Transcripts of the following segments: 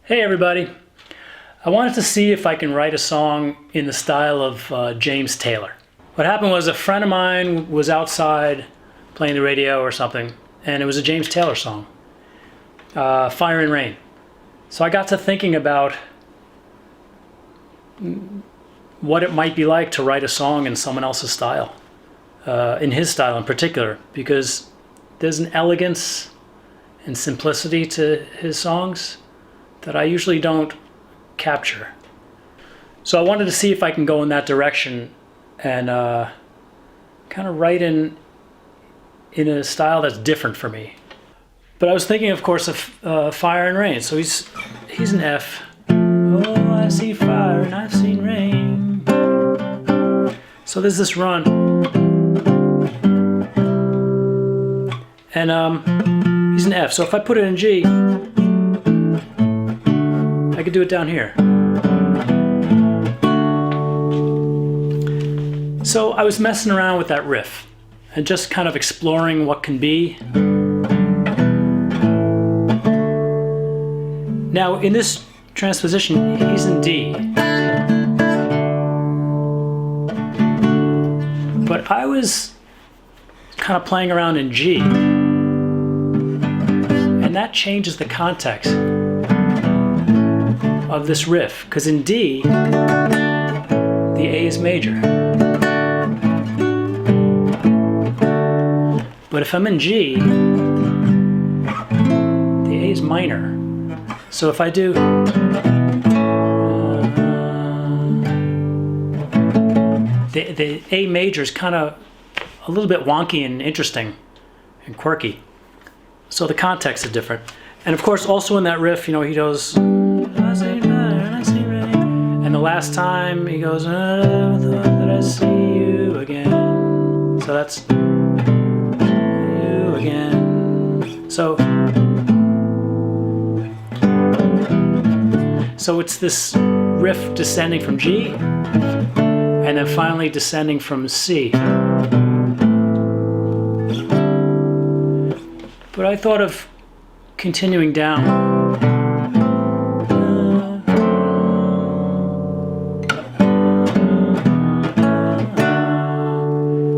Hey everybody. I wanted to see if I can write a song in the style of James Taylor. What happened was a friend of mine was outside playing the radio or something, and it was a James Taylor song, Fire and Rain. So I got to thinking about what it might be like to write a song in someone else's style, in his style in particular, because there's an elegance and simplicity to his songs that I usually don't capture. So I wanted to see if I can go in that direction and kind of write in a style that's different for me. But I was thinking, of course, of Fire and Rain. So he's an F. Oh, I see fire and I've seen rain. So there's this run. And he's an F. So if I put it in G, I could do it down here. So I was messing around with that riff and just kind of exploring what can be. Now in this transposition, he's in D. But I was kind of playing around in G. And that changes the context of this riff, because in D, the A is major. But if I'm in G, the A is minor. So if I do the A major is kind of a little bit wonky and interesting and quirky. So the context is different. And of course, also in that riff, he goes, and the last time he goes, I thought that I see you again. So that's you again. So it's this riff descending from G, and then finally descending from C. But I thought of continuing down.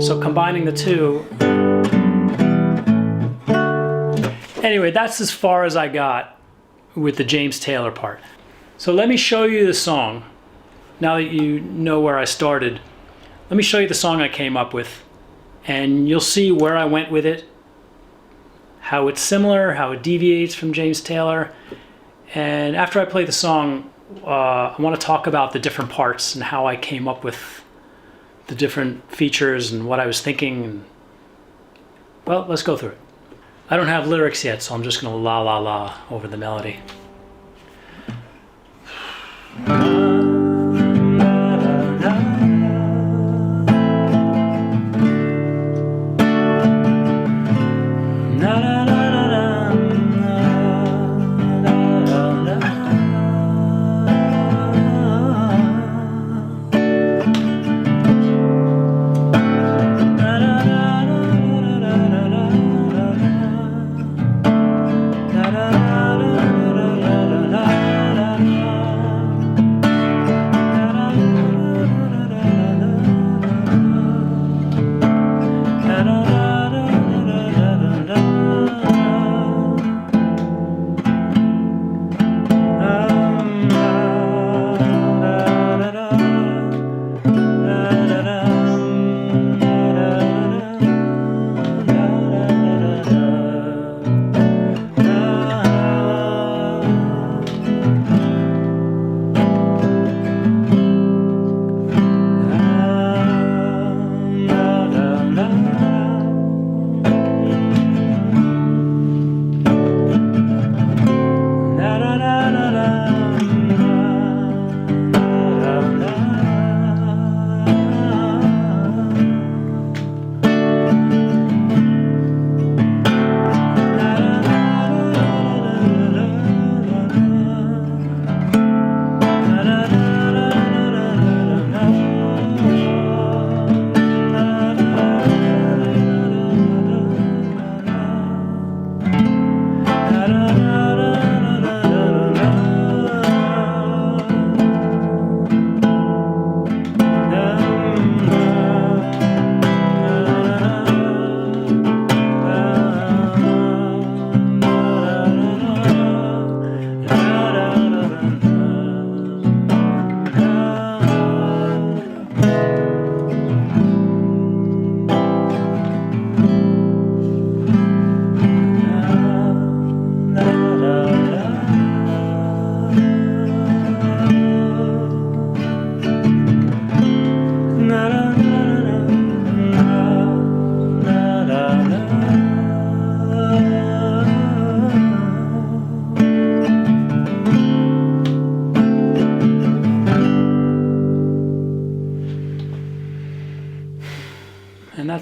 So combining the two. Anyway, that's as far as I got with the James Taylor part. So let me show you the song. Now that you know where I started, let me show you the song I came up with, and you'll see where I went with it, how it's similar, how it deviates from James Taylor. And after I play the song, I want to talk about the different parts and how I came up with the different features and what I was thinking. Well, let's go through it. I don't have lyrics yet, so I'm just gonna la la la over the melody.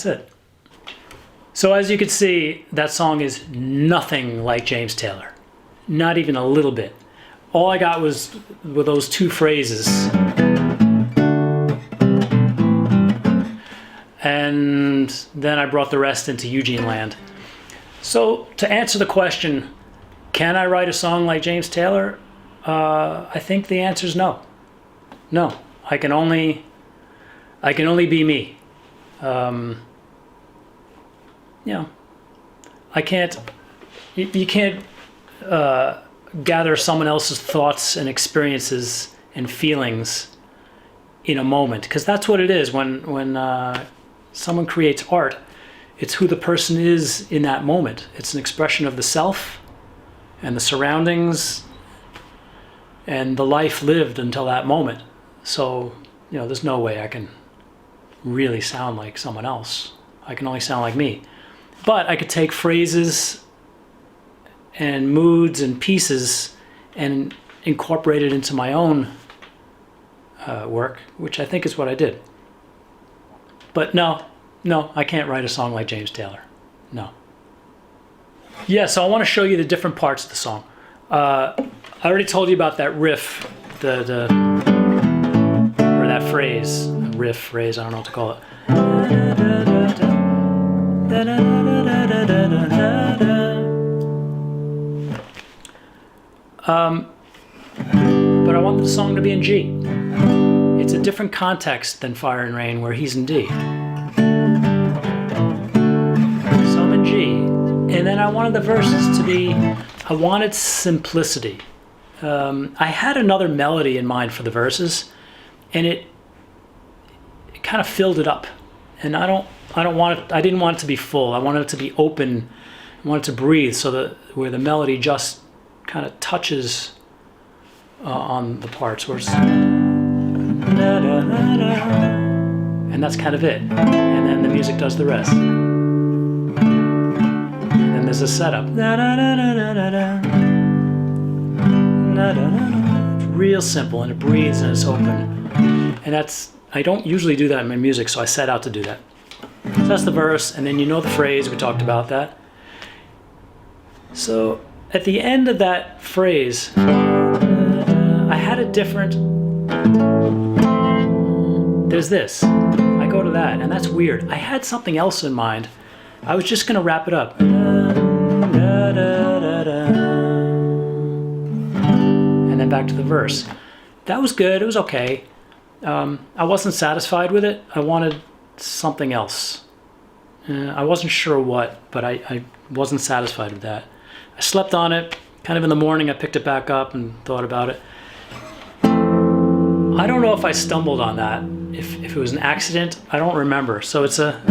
that's it. So as you can see, that song is nothing like James Taylor. Not even a little bit. All I got was with those two phrases. And then I brought the rest into Eugene land. So to answer the question, can I write a song like James Taylor? I think the answer is no. No, I can only be me. I can't. You can't gather someone else's thoughts and experiences and feelings in a moment, because that's what it is when someone creates art. It's who the person is in that moment. It's an expression of the self and the surroundings and the life lived until that moment. So, there's no way I can really sound like someone else. I can only sound like me. But I could take phrases and moods and pieces and incorporate it into my own work, which I think is what I did. But no, I can't write a song like James Taylor. No. Yeah, so I want to show you the different parts of the song. I already told you about that riff, or that phrase, phrase, I don't know what to call it. But I want the song to be in G. It's a different context than Fire and Rain, where he's in D. So I'm in G. And then I wanted the verses to be, I wanted simplicity. I had another melody in mind for the verses, and it kind of filled it up. And I didn't want it to be full. I wanted it to be open. I wanted it to breathe, so that where the melody just kind of touches on the parts where it's, and that's kind of it. And then the music does the rest. And then there's a setup. It's real simple, and it breathes and it's open. And I don't usually do that in my music, so I set out to do that. So that's the verse, and then the phrase, we talked about that. So at the end of that phrase, I had a different, there's this. I go to that, and that's weird. I had something else in mind. I was just gonna wrap it up. And then back to the verse. That was good, it was okay. I wasn't satisfied with it. I wanted something else. I wasn't sure what, but I wasn't satisfied with that. I slept on it. Kind of in the morning, I picked it back up and thought about it. I don't know if I stumbled on that. If it was an accident, I don't remember. So it's a...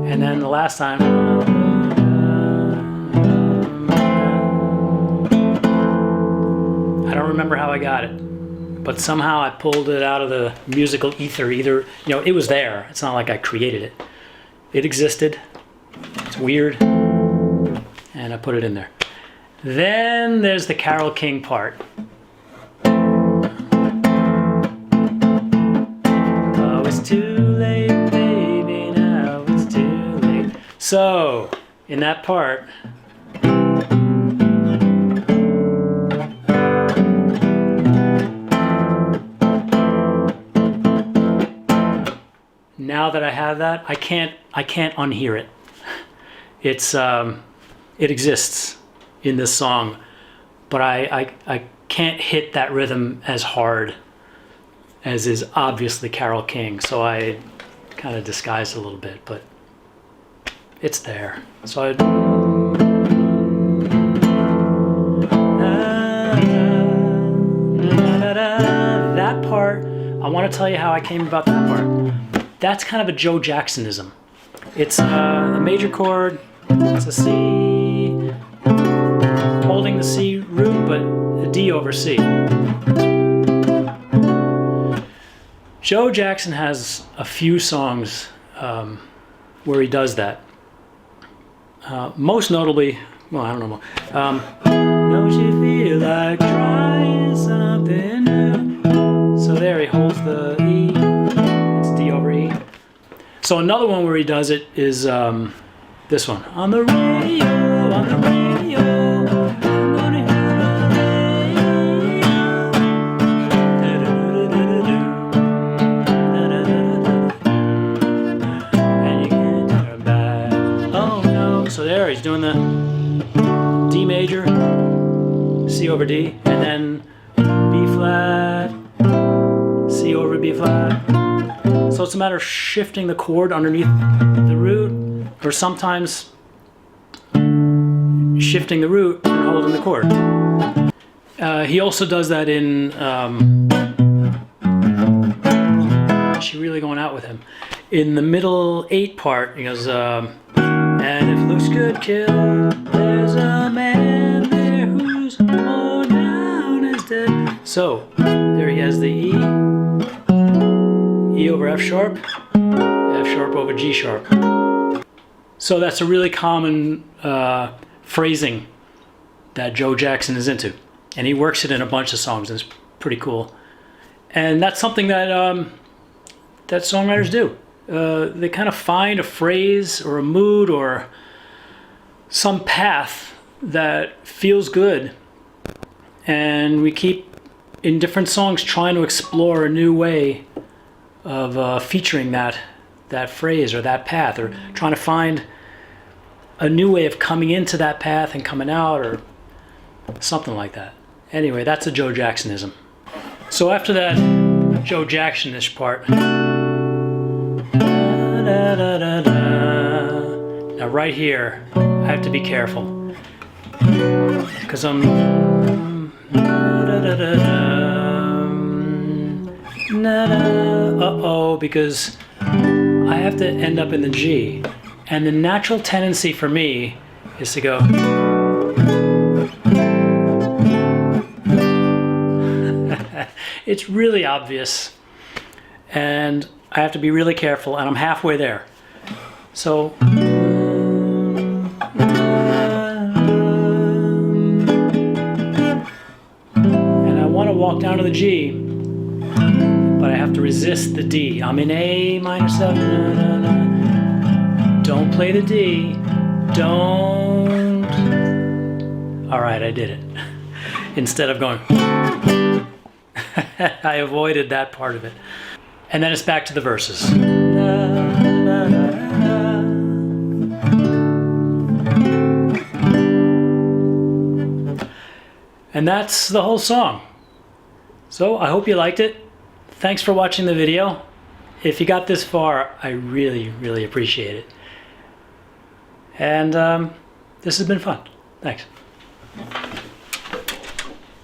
And then the last time... I don't remember how I got it. But somehow I pulled it out of the musical ether. Either, it was there. It's not like I created it. It existed. It's weird. And I put it in there. Then there's the Carole King part. Oh, it's too late, baby, now it's too late. So, in that part, now that I have that, I can't unhear it. It exists in this song, but I can't hit that rhythm as hard as is obviously Carole King. So I kind of disguised a little bit, but it's there. So that part, I want to tell you how I came about that part. That's kind of a Joe Jacksonism. It's a major chord, it's a C, holding the C root, but a D over C. Joe Jackson has a few songs where he does that. Most notably, well, I don't know. Don't you feel like trying something new? So there he holds the E, it's D over E. So another one where he does it is this one. On the radio, on the radio, I'm gonna hear the radio. And you can't turn back. Oh no. So there he's doing the D major, C over D, and then B flat, C over B flat. So it's a matter of shifting the chord underneath the root, or sometimes shifting the root and holding the chord. He also does that in, she's really going out with him. In the middle 8 part, he goes, and if it looks good, kill, there's a man there who's more down is dead. So, there he has the E. E over F sharp, F sharp over G sharp. So that's a really common phrasing that Joe Jackson is into. And he works it in a bunch of songs, and it's pretty cool. And that's something that, that songwriters do. They kind of find a phrase or a mood or some path that feels good. And we keep, in different songs, trying to explore a new way of featuring that phrase or that path, or trying to find a new way of coming into that path and coming out, or something like that. Anyway, that's a Joe Jacksonism. So after that Joe Jackson-ish part, now right here I have to be careful because I'm because I have to end up in the G, and the natural tendency for me is to go it's really obvious, and I have to be really careful, and I'm halfway there. So and I want to walk down to the G, but I have to resist the D. I'm in A minor 7. Don't play the D. Don't. All right, I did it. Instead of going, I avoided that part of it. And then it's back to the verses. And that's the whole song. So I hope you liked it. Thanks for watching the video. If you got this far, I really, really appreciate it. And this has been fun. Thanks.